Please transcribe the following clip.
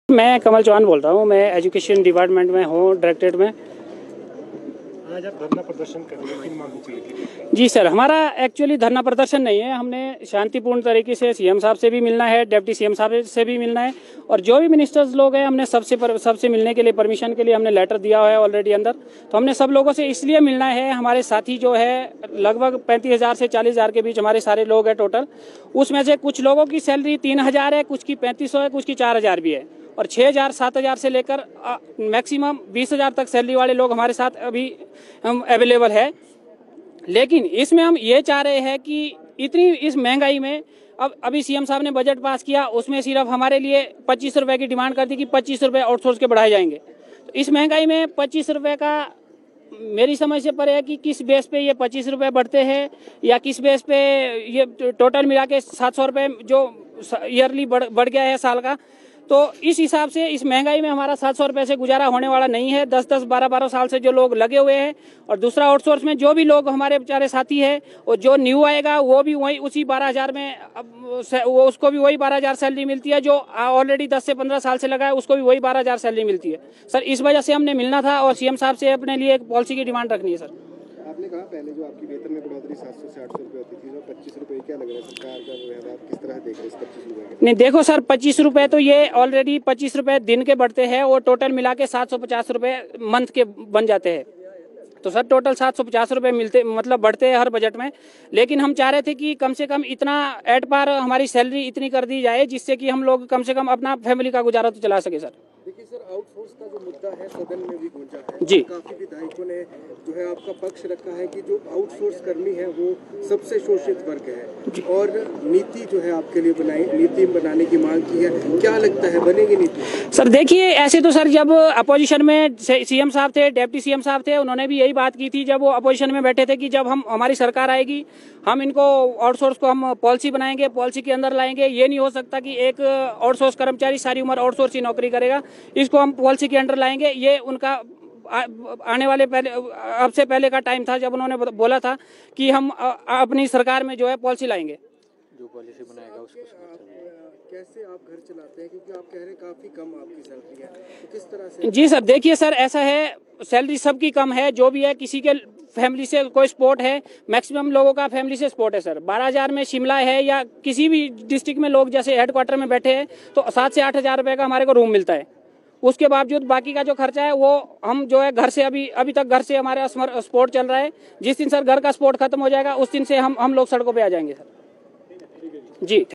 मैं कमल चौहान बोल रहा हूँ। मैं एजुकेशन डिपार्टमेंट में हूँ, डायरेक्टरेट में। आज आप धरना प्रदर्शन कर रहे हैं, किन मांगों को लेकर? जी सर, हमारा एक्चुअली धरना प्रदर्शन नहीं है। हमने शांतिपूर्ण तरीके से सीएम साहब से भी मिलना है, डिप्टी सीएम साहब से भी मिलना है, और जो भी मिनिस्टर्स लोग हैं हमने सबसे मिलने के लिए, परमिशन के लिए हमने लेटर दिया हुआ है ऑलरेडी अंदर। तो हमने सब लोगों से इसलिए मिलना है, हमारे साथी जो है लगभग 35,000 से 40,000 के बीच हमारे सारे लोग हैं टोटल। उसमें से कुछ लोगों की सैलरी 3,000 है, कुछ की 3500 है, कुछ की 4,000 भी है, और 6,000 7,000 से लेकर मैक्सिमम 20,000 तक सैलरी वाले लोग हमारे साथ अभी हम अवेलेबल है। लेकिन इसमें हम ये चाह रहे हैं कि इतनी इस महंगाई में अभी सीएम साहब ने बजट पास किया, उसमें सिर्फ हमारे लिए 25 रुपए की डिमांड कर दी कि 25 रुपए आउटसोर्स के बढ़ाए जाएंगे। तो इस महंगाई में 25 रुपए का मेरी समझ से परे है कि किस बेस पे ये 25 रुपए बढ़ते हैं, या किस बेस पे ये टोटल मिला के 700 रुपए जो ईयरली बढ़ गया है साल का। तो इस हिसाब से इस महंगाई में हमारा 700 रुपए से गुजारा होने वाला नहीं है। 10-10 12-12 साल से जो लोग लगे हुए हैं, और दूसरा आउटसोर्स में जो भी लोग हमारे बेचारे साथी हैं, और जो न्यू आएगा वो भी वही उसी 12,000 में वो उसको भी वही 12,000 सैलरी मिलती है। जो ऑलरेडी 10 से 15 साल से लगा है उसको भी वही 12,000 सैलरी मिलती है। सर, इस वजह से हमने मिलना था और सीएम साहब से अपने लिए एक पॉलिसी की डिमांड रखनी है। सर, आपने कहा पहले जो आपकी वेतन में बढ़ोतरी 700 से 800 रुपये होती थी, तो 25 रुपये क्या लग रहा है सरकार का जो है, आप किस तरह देख रहे हैं इस 25 रुपये? नहीं देखो सर, 25 रुपए तो ये ऑलरेडी 25 रुपए दिन के बढ़ते हैं, और टोटल मिला के 750 रुपए मंथ के बन जाते हैं। तो सर टोटल 750 रुपए मिलते मतलब बढ़ते हैं हर बजट में। लेकिन हम चाह रहे थे कि कम से कम इतना एट पार हमारी सैलरी इतनी कर दी जाए जिससे कि हम लोग कम से कम अपना फैमिली का गुजारा तो चला सके। सर देखिए सर, आउटसोर्स का जो मुद्दा है सदन में भी गूंजा है जी। काफी विधायकों ने जो है आपका पक्ष रखा है कि जो आउटसोर्स कर्मी है वो सबसे शोषित वर्ग है, और नीति जो है आपके लिए नीति बनाने की मांग की है। क्या लगता है बनेगी नीति? सर देखिए, ऐसे तो सर जब अपोजिशन में सीएम साहब थे, डिप्टी सीएम साहब थे, उन्होंने भी यही बात की थी जब वो अपोजिशन में बैठे थे कि जब हमारी सरकार आएगी हम इनको आउटसोर्स को हम पॉलिसी बनाएंगे, पॉलिसी के अंदर लाएंगे। ये नहीं हो सकता कि एक आउटसोर्स कर्मचारी सारी उम्र आउटसोर्स ही नौकरी करेगा, इसको हम पॉलिसी के अंडर लाएंगे। ये उनका आने वाले अब से पहले का टाइम था जब उन्होंने बोला था कि हम अपनी सरकार में जो है पॉलिसी लाएंगे। जो पॉलिसी बनाएगा उसको कैसे आप घर चलाते हैं, क्योंकि आप कह रहे हैं काफी कम आपकी सैलरी है, तो किस तरह से? जी सर, देखिए सर, ऐसा है, सैलरी सबकी कम है, जो भी है। किसी के फैमिली से कोई सपोर्ट है, मैक्सिमम लोगों का फैमिली से सपोर्ट है। सर 12,000 में शिमला है या किसी भी डिस्ट्रिक्ट में लोग जैसे हेडक्वार्टर में बैठे हैं तो 7 से 8,000 रुपए का हमारे को रूम मिलता है। उसके बावजूद बाकी का जो खर्चा है वो हम जो है घर से अभी तक घर से हमारा सपोर्ट चल रहा है। जिस दिन सर घर का सपोर्ट खत्म हो जाएगा उस दिन से हम लोग सड़कों पे आ जाएंगे। सर जी।